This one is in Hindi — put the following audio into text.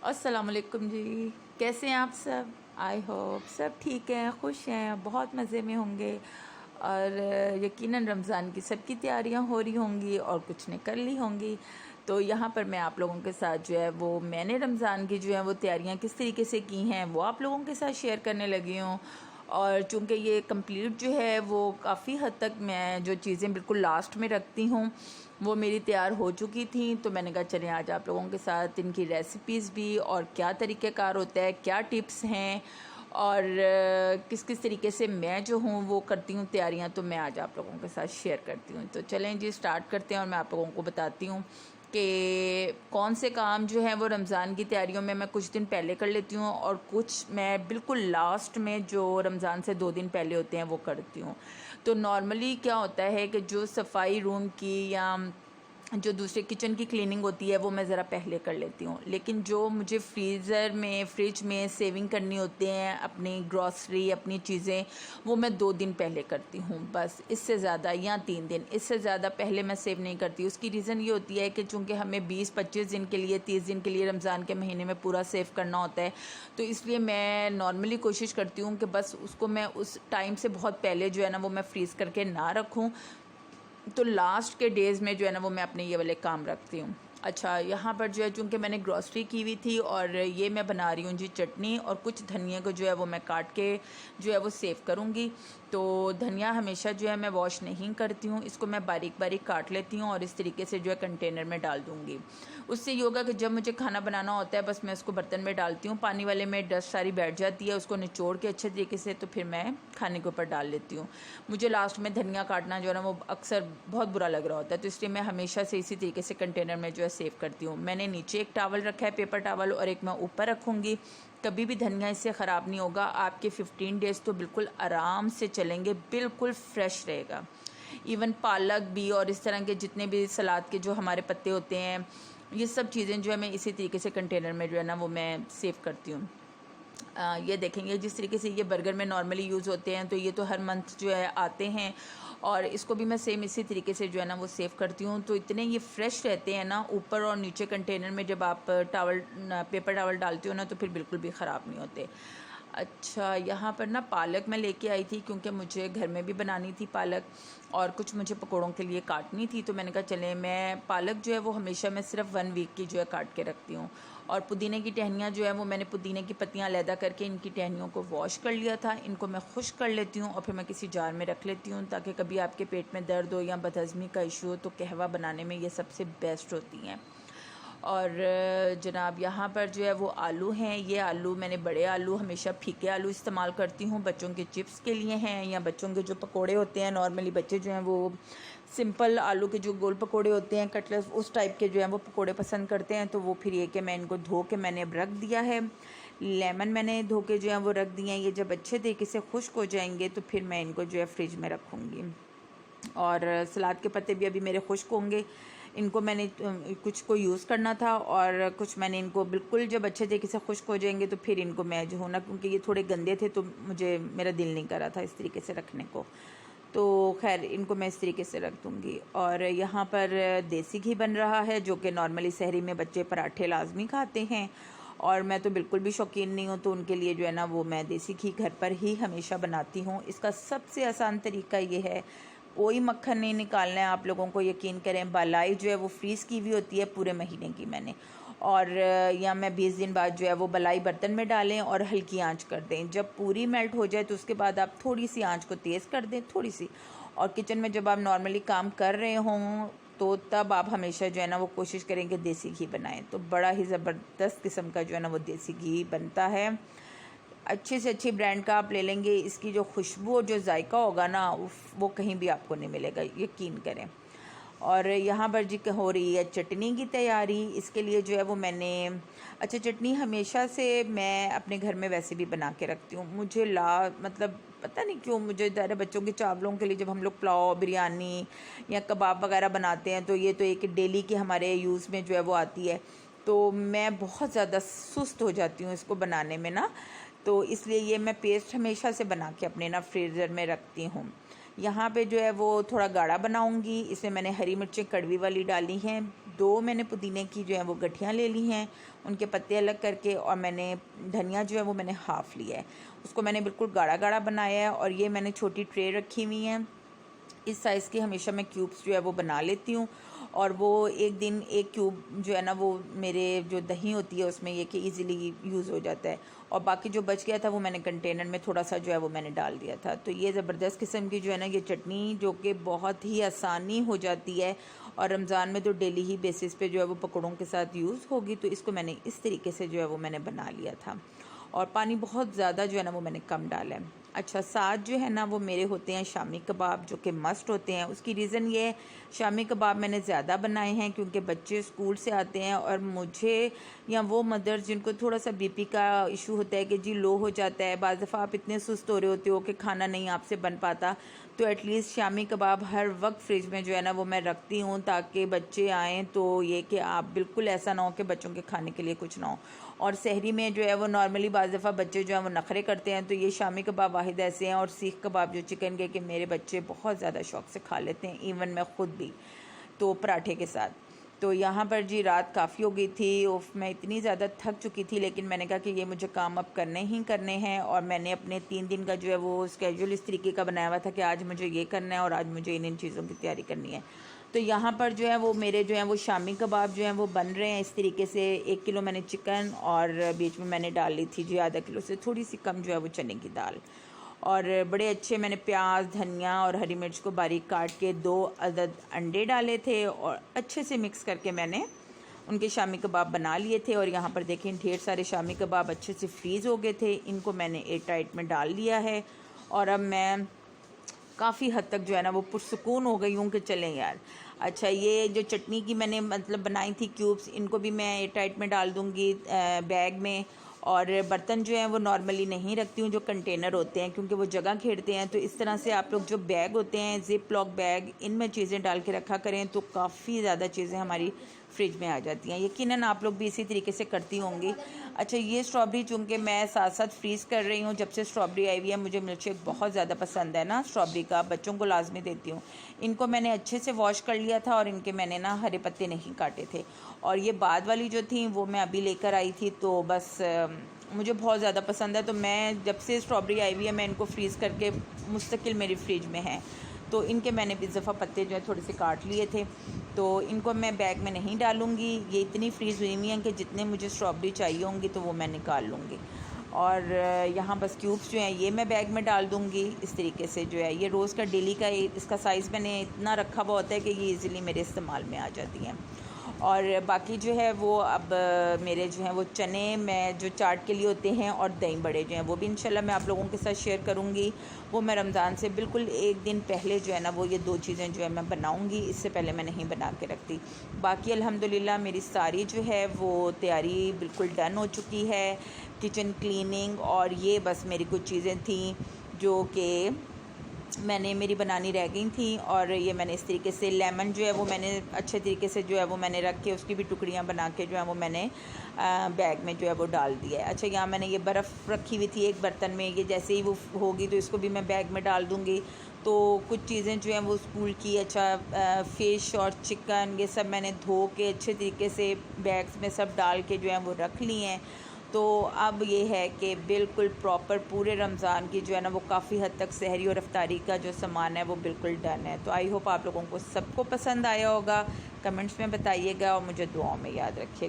अस्सलाम वालेकुम जी। कैसे हैं आप सब? आई होप सब ठीक हैं, खुश हैं, बहुत मज़े में होंगे। और यकीनन रमज़ान की सबकी तैयारियां हो रही होंगी और कुछ ने कर ली होंगी। तो यहाँ पर मैं आप लोगों के साथ जो है वो मैंने रमज़ान की जो है वो तैयारियां किस तरीके से की हैं वो आप लोगों के साथ शेयर करने लगी हूँ। और चूँकि ये कंप्लीट जो है वो काफ़ी हद तक मैं जो चीज़ें बिल्कुल लास्ट में रखती हूँ वो मेरी तैयार हो चुकी थी, तो मैंने कहा चलें आज आप लोगों के साथ इनकी रेसिपीज़ भी और क्या तरीक़ेकार होता है, क्या टिप्स हैं और किस किस तरीके से मैं जो हूँ वो करती हूँ तैयारियाँ, तो मैं आज आप लोगों के साथ शेयर करती हूँ। तो चलें जी स्टार्ट करते हैं और मैं आप लोगों को बताती हूँ कि कौन से काम जो है वो रमज़ान की तैयारियों में मैं कुछ दिन पहले कर लेती हूँ और कुछ मैं बिल्कुल लास्ट में जो रमज़ान से 2 दिन पहले होते हैं वो करती हूँ। तो नॉर्मली क्या होता है कि जो सफाई रूम की या जो दूसरे किचन की क्लीनिंग होती है वो मैं ज़रा पहले कर लेती हूँ, लेकिन जो मुझे फ्रीज़र में फ्रिज में सेविंग करनी होती हैं अपनी ग्रॉसरी अपनी चीज़ें वो मैं 2 दिन पहले करती हूँ बस, इससे ज़्यादा या 3 दिन, इससे ज़्यादा पहले मैं सेव नहीं करती। उसकी रीज़न ये होती है कि चूँकि हमें 20-25 दिन के लिए 30 दिन के लिए रमज़ान के महीने में पूरा सेव करना होता है, तो इसलिए मैं नॉर्मली कोशिश करती हूँ कि बस उसको मैं उस टाइम से बहुत पहले जो है ना वो मैं फ्रीज़ करके ना रखूँ, तो लास्ट के डेज़ में जो है ना वो मैं अपने ये वाले काम रखती हूँ। अच्छा, यहाँ पर जो है चूँकि मैंने ग्रॉसरी की हुई थी और ये मैं बना रही हूँ जी चटनी, और कुछ धनिया को जो है वो मैं काट के जो है वो सेव करूँगी। तो धनिया हमेशा जो है मैं वॉश नहीं करती हूँ, इसको मैं बारीक बारीक काट लेती हूँ और इस तरीके से जो है कंटेनर में डाल दूँगी। उससे ये होगा कि जब मुझे खाना बनाना होता है बस मैं उसको बर्तन में डालती हूँ, पानी वाले में डस्ट सारी बैठ जाती है, उसको निचोड़ के अच्छे तरीके से तो फिर मैं खाने के ऊपर डाल लेती हूँ। मुझे लास्ट में धनिया काटना जो है ना वो अक्सर बहुत बुरा लग रहा होता है, तो इसलिए मैं हमेशा से इसी तरीके से कंटेनर में जो है सेव करती हूँ। मैंने नीचे एक टावल रखा है पेपर टावल और एक मैं ऊपर रखूँगी, कभी भी धनिया इससे ख़राब नहीं होगा। आपके 15 डेज़ तो बिल्कुल आराम से चलेंगे, बिल्कुल फ्रेश रहेगा। इवन पालक भी और इस तरह के जितने भी सलाद के जो हमारे पत्ते होते हैं ये सब चीज़ें जो है मैं इसी तरीके से कंटेनर में जो है ना वो मैं सेव करती हूँ। ये देखेंगे जिस तरीके से ये बर्गर में नॉर्मली यूज़ होते हैं तो ये तो हर मंथ जो है आते हैं, और इसको भी मैं सेम इसी तरीके से जो है ना वो सेव करती हूँ। तो इतने ये फ्रेश रहते हैं ना, ऊपर और नीचे कंटेनर में जब आप पेपर टावल डालते हो ना तो फिर बिल्कुल भी ख़राब नहीं होते। अच्छा, यहाँ पर ना पालक मैं लेके आई थी क्योंकि मुझे घर में भी बनानी थी पालक और कुछ मुझे पकौड़ों के लिए काटनी थी, तो मैंने कहा चलें मैं पालक जो है वो हमेशा मैं सिर्फ 1 वीक की जो है काट के रखती हूँ। और पुदीने की टहनियाँ जो है वो मैंने पुदीने की पत्तियाँ अलहदा करके इनकी टहनियों को वॉश कर लिया था, इनको मैं खुश्क कर लेती हूँ और फिर मैं किसी जार में रख लेती हूँ ताकि कभी आपके पेट में दर्द हो या बदहज़मी का इशू हो तो कहवा बनाने में ये सबसे बेस्ट होती हैं। और जनाब यहाँ पर जो है वो आलू हैं, ये आलू मैंने बड़े आलू हमेशा फीके आलू इस्तेमाल करती हूँ, बच्चों के चिप्स के लिए हैं या बच्चों के जो पकोड़े होते हैं, नॉर्मली बच्चे जो हैं वो सिंपल आलू के जो गोल पकोड़े होते हैं कटलेट उस टाइप के जो हैं वो पकोड़े पसंद करते हैं। तो वो फिर ये कि मैं इनको धो के मैंने अब रख दिया है, लेमन मैंने धो के जो है वो रख दिए हैं। ये जब अच्छे तरीके से खुश्क हो जाएंगे तो फिर मैं इनको जो है फ्रिज में रखूँगी। और सलाद के पत्ते भी अभी मेरे खुश्क होंगे, इनको मैंने कुछ को यूज़ करना था और कुछ मैंने इनको बिल्कुल जब अच्छे तरीके से खुश्क हो जाएंगे तो फिर इनको मैं जो हूँ ना, क्योंकि ये थोड़े गंदे थे तो मुझे मेरा दिल नहीं कर रहा था इस तरीके से रखने को, तो खैर इनको मैं इस तरीके से रख दूँगी। और यहाँ पर देसी घी बन रहा है जो कि नॉर्मली सहरी में बच्चे पराठे लाजमी खाते हैं और मैं तो बिल्कुल भी शौकीन नहीं हूँ, तो उनके लिए जो है ना वो मैं देसी घी घर पर ही हमेशा बनाती हूँ। इसका सबसे आसान तरीका ये है, कोई मक्खन नहीं निकालना है आप लोगों को, यकीन करें। बालाई जो है वो फ्रीज़ की हुई होती है पूरे महीने की मैंने, और या मैं 20 दिन बाद जो है वो बलाई बर्तन में डालें और हल्की आंच कर दें। जब पूरी मेल्ट हो जाए तो उसके बाद आप थोड़ी सी आंच को तेज़ कर दें, थोड़ी सी। और किचन में जब आप नॉर्मली काम कर रहे हों तो तब आप हमेशा जो है ना वो कोशिश करें कि देसी घी बनाएं, तो बड़ा ही ज़बरदस्त किस्म का जो है ना वो देसी घी बनता है। अच्छे से अच्छी ब्रांड का आप ले लेंगे, इसकी जो खुशबू और जो जायका होगा ना वो कहीं भी आपको नहीं मिलेगा, यकीन करें। और यहाँ पर जी हो रही है चटनी की तैयारी, इसके लिए जो है वो मैंने अच्छा चटनी हमेशा से मैं अपने घर में वैसे भी बना के रखती हूँ। मुझे मतलब पता नहीं क्यों मुझे ज़्यादा बच्चों के चावलों के लिए जब हम लोग पुलाव बिरयानी या कबाब वगैरह बनाते हैं तो ये तो एक डेली की हमारे यूज़ में जो है वो आती है, तो मैं बहुत ज़्यादा सुस्त हो जाती हूँ इसको बनाने में ना, तो इसलिए ये मैं पेस्ट हमेशा से बना के अपने ना फ्रीज़र में रखती हूँ। यहाँ पे जो है वो थोड़ा गाढ़ा बनाऊँगी। इसमें मैंने हरी मिर्चें कड़वी वाली डाली हैं, 2 मैंने पुदीने की जो है वो गठियाँ ले ली हैं, उनके पत्ते अलग करके, और मैंने धनिया जो है वो मैंने हाफ़ लिया है। उसको मैंने बिल्कुल गाढ़ा गाढ़ा बनाया है। और ये मैंने छोटी ट्रे रखी हुई हैं, इस साइज़ की हमेशा मैं क्यूब्स जो है वो बना लेती हूँ। और वो एक दिन एक क्यूब जो है ना वो मेरे जो दही होती है उसमें ये कि इजीली यूज़ हो जाता है। और बाकी जो बच गया था वो मैंने कंटेनर में थोड़ा सा जो है वो मैंने डाल दिया था। तो ये ज़बरदस्त किस्म की जो है ना ये चटनी, जो कि बहुत ही आसानी हो जाती है और रमज़ान में तो डेली ही बेसिस पे जो है वो पकौड़ों के साथ यूज़ होगी। तो इसको मैंने इस तरीके से जो है वो मैंने बना लिया था। और पानी बहुत ज़्यादा जो है ना वो मैंने कम डाला है। अच्छा, साथ जो है ना वो मेरे होते हैं शामी कबाब, जो कि मस्ट होते हैं। उसकी रीज़न ये है, शामी कबाब मैंने ज़्यादा बनाए हैं क्योंकि बच्चे स्कूल से आते हैं और मुझे या वो मदर्स जिनको थोड़ा सा बीपी का इशू होता है कि जी लो हो जाता है, बाज़ दफ़ा आप इतने सुस्त हो रहे होते हो कि खाना नहीं आपसे बन पाता, तो एटलीस्ट शामी कबाब हर वक्त फ्रिज में जो है ना वो मैं रखती हूँ ताकि बच्चे आएँ तो ये कि आप बिल्कुल ऐसा ना हो कि बच्चों के खाने के लिए कुछ ना हो। और सहरी में जो है वो नॉर्मली बाज़ दफ़ा बच्चे जो है वो नखरे करते हैं, तो ये शामी कबाब वाहिद ऐसे हैं। और सीख कबाब जो चिकन के, कि मेरे बच्चे बहुत ज़्यादा शौक़ से खा लेते हैं, इवन मैं ख़ुद भी, तो पराठे के साथ। तो यहाँ पर जी रात काफ़ी हो गई थी, मैं इतनी ज़्यादा थक चुकी थी, लेकिन मैंने कहा कि ये मुझे काम अब करने ही करने हैं। और मैंने अपने 3 दिन का जो है वो स्केड्यूल इस तरीके का बनाया हुआ था कि आज मुझे ये करना है और आज मुझे इन चीज़ों की तैयारी करनी है। तो यहाँ पर जो है वो मेरे जो है वो शामी कबाब जो हैं वो बन रहे हैं इस तरीके से। 1 किलो मैंने चिकन और बीच में मैंने डाल ली थी जी आधा किलो से थोड़ी सी कम जो है वो चने की दाल। और बड़े अच्छे मैंने प्याज, धनिया और हरी मिर्च को बारीक काट के 2 अदद अंडे डाले थे और अच्छे से मिक्स करके मैंने उनके शामी कबाब बना लिए थे। और यहाँ पर देखें ढेर सारे शामी कबाब अच्छे से फ्रीज़ हो गए थे, इनको मैंने एयर टाइट में डाल लिया है। और अब मैं काफ़ी हद तक जो है ना वो पुरसुकून हो गई हूँ कि चलें यार। अच्छा, ये जो चटनी की मैंने मतलब बनाई थी क्यूब्स, इनको भी मैं एयर टाइट में डाल दूँगी बैग में। और बर्तन जो हैं वो नॉर्मली नहीं रखती हूँ, जो कंटेनर होते हैं, क्योंकि वो जगह घेरते हैं। तो इस तरह से आप लोग जो बैग होते हैं, ज़िप लॉक बैग, इनमें चीज़ें डाल के रखा करें तो काफ़ी ज़्यादा चीज़ें हमारी फ्रिज में आ जाती हैं। यकीनन आप लोग भी इसी तरीके से करती होंगी। अच्छा, ये स्ट्रॉबेरी चूँकि मैं साथ साथ फ्रीज़ कर रही हूँ, जब से स्ट्रॉबेरी आई हुई है मुझे मिल्कशेक बहुत ज़्यादा पसंद है ना स्ट्रॉबेरी का, बच्चों को लाजमी देती हूँ। इनको मैंने अच्छे से वॉश कर लिया था और इनके मैंने ना हरे पत्ते नहीं काटे थे। और ये बाद वाली जो थी वो मैं अभी लेकर आई थी, तो बस मुझे बहुत ज़्यादा पसंद है। तो मैं जब से स्ट्रॉबेरी आई हुई है मैं इनको फ्रीज़ करके मुस्तकिल मेरी फ्रिज में है। तो इनके मैंने इस दफ़ा पत्ते जो है थोड़े से काट लिए थे, तो इनको मैं बैग में नहीं डालूँगी। ये इतनी फ्रीज़ हुई हुई हैं कि जितने मुझे स्ट्रॉबेरी चाहिए होंगी तो वो मैं निकाल लूँगी। और यहाँ बस क्यूब्स जो हैं ये मैं बैग में डाल दूँगी इस तरीके से। जो है ये रोज़ का डेली का इसका साइज़ मैंने इतना रखा हुआ होता है कि ये इजीली मेरे इस्तेमाल में आ जाती हैं। और बाकी जो है वो अब मेरे जो हैं वो चने मैं जो चाट के लिए होते हैं और दही बड़े जो हैं वो भी इंशाल्लाह मैं आप लोगों के साथ शेयर करूँगी। वो मैं रमज़ान से बिल्कुल 1 दिन पहले जो है ना वो ये 2 चीज़ें जो है मैं बनाऊँगी, इससे पहले मैं नहीं बना के रखती। बाकी अल्हम्दुलिल्लाह मेरी सारी जो है वो तैयारी बिल्कुल डन हो चुकी है, किचन क्लीनिंग। और ये बस मेरी कुछ चीज़ें थी जो कि मेरी बनानी रह गई थी। और ये मैंने इस तरीके से लेमन जो है वो मैंने अच्छे तरीके से जो है वो मैंने रख के उसकी भी टुकड़ियाँ बना के जो है वो मैंने बैग में जो है वो डाल दिया है। अच्छा, यहाँ मैंने ये बर्फ़ रखी हुई थी एक बर्तन में, ये जैसे ही वो होगी तो इसको भी मैं बैग में डाल दूँगी। तो कुछ चीज़ें जो हैं वो स्कूल की, अच्छा फ़िश और चिकन ये सब मैंने धो के अच्छे तरीके से बैग्स में सब डाल के जो है वो रख ली हैं। तो अब ये है कि बिल्कुल प्रॉपर पूरे रमज़ान की जो है ना वो काफ़ी हद तक सहरी और इफ्तारी का जो सामान है वो बिल्कुल डन है। तो आई होप आप लोगों को सबको पसंद आया होगा। कमेंट्स में बताइएगा और मुझे दुआओं में याद रखिएगा।